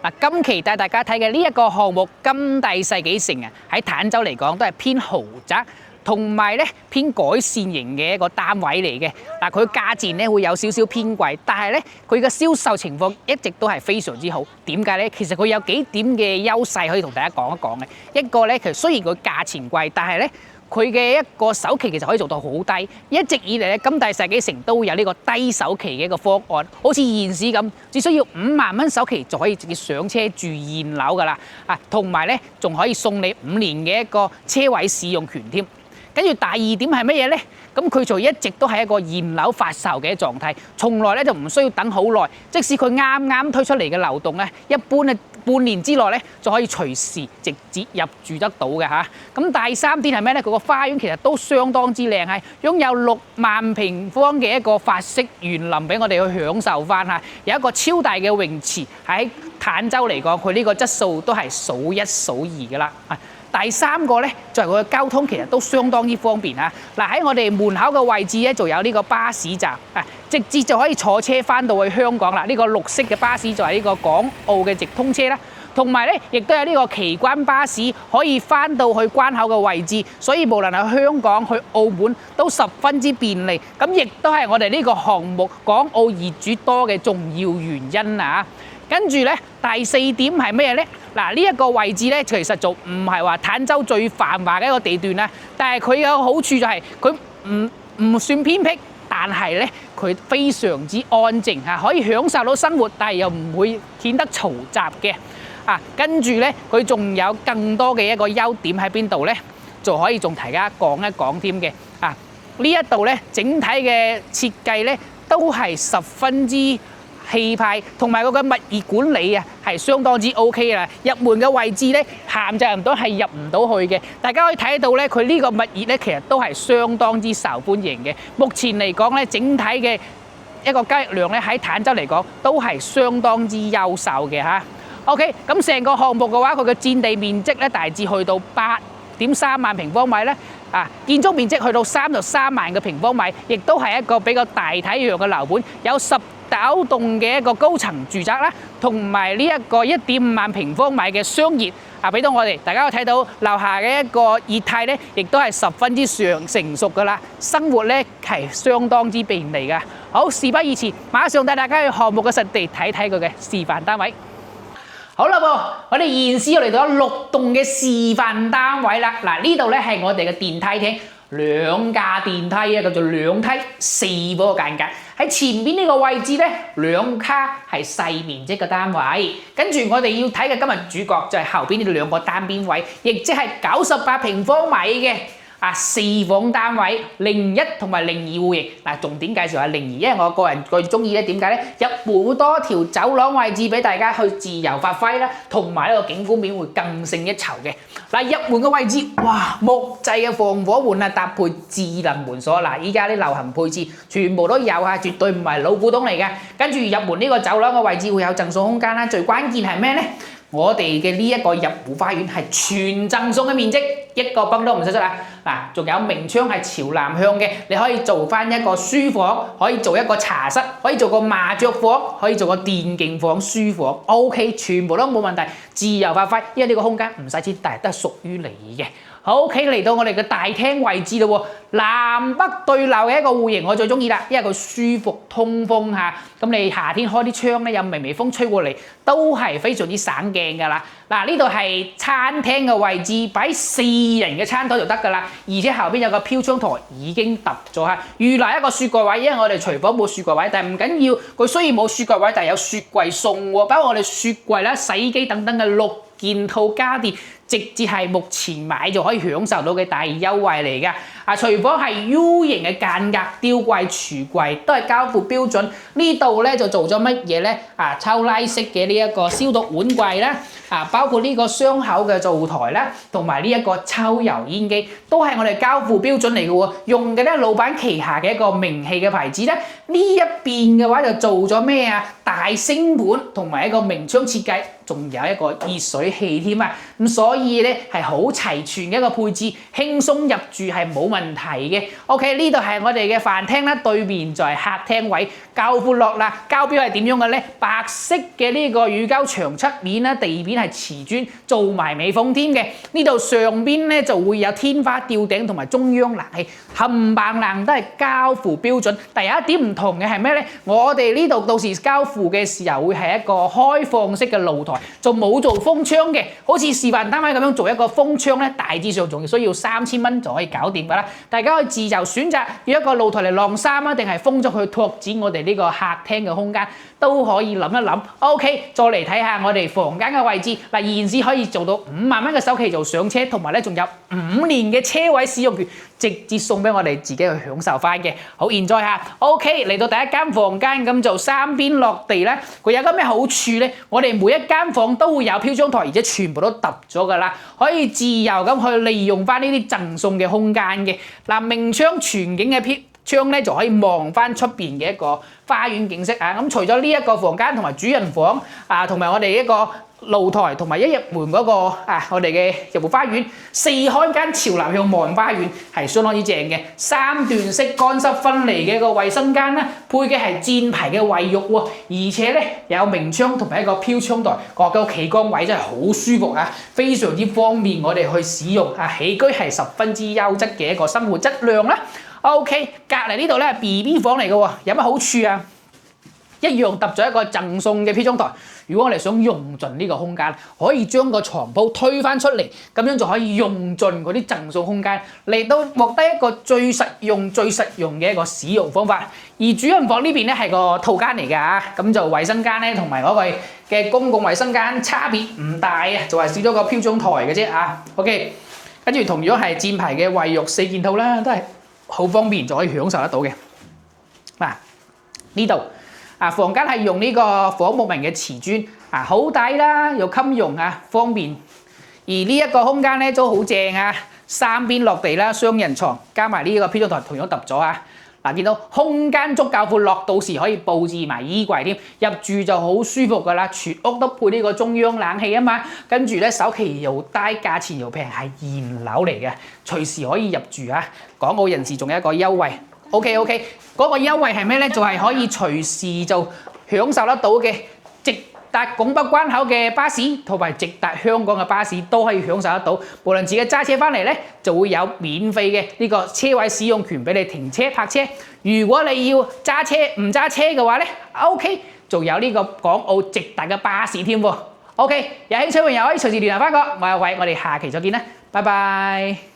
嗱，今期帶大家睇嘅呢一個項目金帝世紀城啊，喺坦洲嚟講都係偏豪宅，同埋咧偏改善型嘅一個單位嚟嘅。嗱，佢價錢咧會有少少偏貴，但係咧佢嘅銷售情況一直都係非常之好。點解咧？其實佢有幾點嘅優勢可以同大家講一講嘅。一個咧，其實雖然佢價錢貴，但係咧，佢嘅一個首期其實可以做到好低，一直以嚟咧金帝世紀城都會有呢個低首期嘅一個方案，好似現時咁，只需要5萬蚊首期就可以直接上車住現樓噶啦，同埋咧仲可以送你5年嘅一個車位使用權添。跟住第二點係乜嘢咧？咁佢就一直都係一個現樓發售嘅狀態，從來咧就唔需要等好耐，即使佢啱啱推出嚟嘅流動咧，一般咧半年之內咧就可以隨時直接入住得到嘅嚇。咁第三點係咩咧？佢個花園其實都相當之靚，係擁有6萬平方嘅一個法式園林俾我哋去享受翻嚇，有一個超大嘅泳池，喺坦洲嚟講，佢呢個質素都係數一數二嘅啦。第三個咧，就係佢嘅交通其實都相當之方便嚇。嗱，喺我哋門口嘅位置咧，就有呢個巴士站，直接就可以坐車翻到去香港啦。呢個綠色嘅巴士就係呢個港澳嘅直通車啦。同埋咧，亦都有呢個奇關巴士可以翻到去關口嘅位置，所以無論係香港去澳門都十分之便利。咁亦都係我哋呢個項目港澳業主多嘅重要原因啊！跟住咧，第四點係咩咧？嗱，呢一個位置咧，其實就唔係話坦洲最繁華嘅一個地段啦，但係佢有好處就係佢唔算偏僻，但係咧佢非常之安靜嚇，可以享受到生活，但係又唔會顯得嘈雜嘅。跟住咧，佢仲有更多嘅一個優點喺邊度咧？就可以同大家講一講添嘅。呢一度咧，整體嘅設計咧都係十分之氣派，同埋佢嘅物業管理啊係相當之 OK 啦。入門嘅位置咧，限制唔到係入唔到去嘅。大家可以睇到咧，佢呢個物業咧其實都係相當之受歡迎嘅。目前嚟講咧，整體嘅一個交易量咧喺坦洲嚟講都係相當之優秀嘅嚇。OK， 咁成個項目嘅話，佢嘅佔地面積咧大致去到8.3萬平方米咧，建築面積去到33萬嘅平方米，亦都係一個比較大體樣嘅樓盤，有19棟嘅一個高層住宅啦，同埋呢一個1.5萬平方米嘅商業，俾到我哋大家可以睇到樓下嘅一個業態咧，亦都係十分之成熟噶啦，生活咧係相當之便利噶。好，事不宜遲，馬上帶大家去項目嘅實地睇睇佢嘅示範單位。好啦噃，我哋現時又嚟到6棟嘅示範單位啦。嗱，呢度咧係我哋嘅電梯廳，2架電梯啊，叫做2梯4個間隔。喺前面呢個位置咧，2卡係細面積嘅單位。跟住我哋要睇嘅今日主角就係後邊呢2個單邊位，亦即係98平方米嘅。4房單位，01同埋02戶型。嗱，重點介紹下02，因為我個人最中意咧，點解咧？入門多條走廊位置俾大家去自由發揮啦，同埋呢個景觀面會更勝一籌嘅。嗱，入門嘅位置，哇，木製嘅防火門啊，搭配智能門鎖。嗱，依家啲流行配置全部都有啊，絕對唔係老古董嚟嘅。跟住入門呢個走廊嘅位置會有贈送空間啦。最關鍵係咩咧？我哋嘅呢一個入戶花園係全贈送嘅面積，一個泵都唔使出啊！嗱，仲有明窗係朝南向嘅，你可以做翻一個書房，可以做一個茶室，可以做個麻雀房，可以做個電競房、書房 ，OK， 全部都冇問題，自由發揮，因為呢個空間唔使錢，但係都係屬於你嘅。好 ，OK， 嚟到我哋嘅大廳位置咯喎，南北對流嘅一個戶型，我最中意啦，因為佢舒服通風嚇。咁你夏天開啲窗咧，有微微風吹過嚟，都係非常之省鏡㗎啦。嗱，呢度係餐廳嘅位置，擺4人嘅餐台就得㗎啦。而且後邊有個飄窗台已經揼咗嚇，預留一個雪櫃位，因為我哋廚房冇雪櫃位，但係唔緊要，佢雖然冇雪櫃位，但係有雪櫃送喎，包括我哋雪櫃啦、洗衣機等等嘅6件套家電，直接係目前買就可以享受到嘅大優惠嚟㗎。廚房係 U 型嘅間隔吊櫃、櫥櫃都係交付標準。呢度咧就做咗乜嘢咧？抽拉式嘅呢一個消毒碗櫃啦。包括呢個雙口嘅灶台啦，同埋呢一個抽油煙機，都係我哋交付標準嚟嘅喎。用嘅咧老闆旗下嘅一個名氣嘅牌子咧，呢一邊嘅話就做咗咩啊？大星盤同埋一個明窗設計，仲有一個熱水器添啊！咁所以咧係好齊全嘅一個配置，輕鬆入住係冇問題嘅。OK， 呢度係我哋嘅飯廳啦，對面就係客廳位，夠闊落啦。膠標係點樣嘅咧？白色嘅呢個乳膠牆漆面啦，地面係瓷磚，做埋美縫添嘅。呢度上邊咧就會有天花吊頂同埋中央冷氣，冚唪唥都係交付標準。第一點唔同嘅係咩咧？我哋呢度到時交付嘅時候會係一個開放式嘅露台，就冇做封窗嘅，好似示範單位咁樣做一個封窗咧，大致上仲需要3000蚊就可以搞掂㗎啦。大家可以自由選擇要一個露台嚟晾衫啊，定係封咗去拓展我哋呢個客廳嘅空間，都可以諗一諗。OK， 再嚟睇下我哋房間嘅位置嗱，現時可以做到5萬蚊嘅首期做上車，同埋咧仲有5年嘅車位使用權，直接送俾我哋自己去享受翻嘅。好，enjoy下。OK， 嚟到第一間房間咁就三邊落地咧，佢有個咩好處咧？我哋每一間房都會有飄窗台，而且全部都揼咗㗎啦，可以自由咁去利用翻呢啲贈送嘅空間嘅。嗱，明窗全景嘅窗咧就可以望翻出邊嘅一個花園景色啊！咁除咗呢一個房間同埋主人房啊，同埋我哋一個露台同埋一入門嗰個我哋嘅入戶花園，四開間朝南向望花園係相當之正嘅，三段式乾濕分離嘅一個衛生間啦，配嘅係箭牌嘅衛浴喎，而且咧有明窗同埋一個飄窗台，個企缸位真係好舒服啊，非常之方便我哋去使用啊，起居係十分之優質嘅一個生活質量啦。OK， 隔離呢度咧係 BB 房嚟嘅喎，有乜好處啊？一樣揼咗一個贈送嘅飄窗台。如果我哋想用盡呢個空間，可以將個床鋪推返出嚟，咁樣就可以用盡嗰啲贈送空間，嚟到獲得一個最實用嘅一個使用方法。而主人房呢邊咧係個套間嚟㗎，咁就衞生間咧同埋嗰個嘅公共衞生間差別唔大啊，就係少咗個飄窗台嘅啫啊。OK， 跟住同樣係箭牌嘅衛浴4件套啦，都係好方便就可以享受得到嘅。嗱，呢度房間係用呢個仿木紋嘅瓷磚好抵啦，又襟用方便。而呢一個空間咧都好正啊，三邊落地啦，雙人床加埋呢個飄窗台同樣揼咗啊。嗱，見到空間足夠闊落，到時可以佈置埋衣櫃添，入住就好舒服㗎啦。全屋都配呢個中央冷氣啊嘛，跟住咧首期又低，價錢又平，係現樓嚟嘅，隨時可以入住啊。港澳人士仲有一個優惠。OK， 嗰個優惠係咩咧？就係可以隨時就享受得到嘅，直達拱北關口嘅巴士同埋直達香港嘅巴士都可以享受得到。無論自己揸車翻嚟咧，就會有免費嘅呢個車位使用權俾你停車泊車。如果你要揸車唔揸車嘅話咧 ，OK， 仲有呢個港澳直達嘅巴士添喎。OK， 有興趣嘅朋友可以隨時聯絡翻我係偉，我哋下期再見啦，拜拜。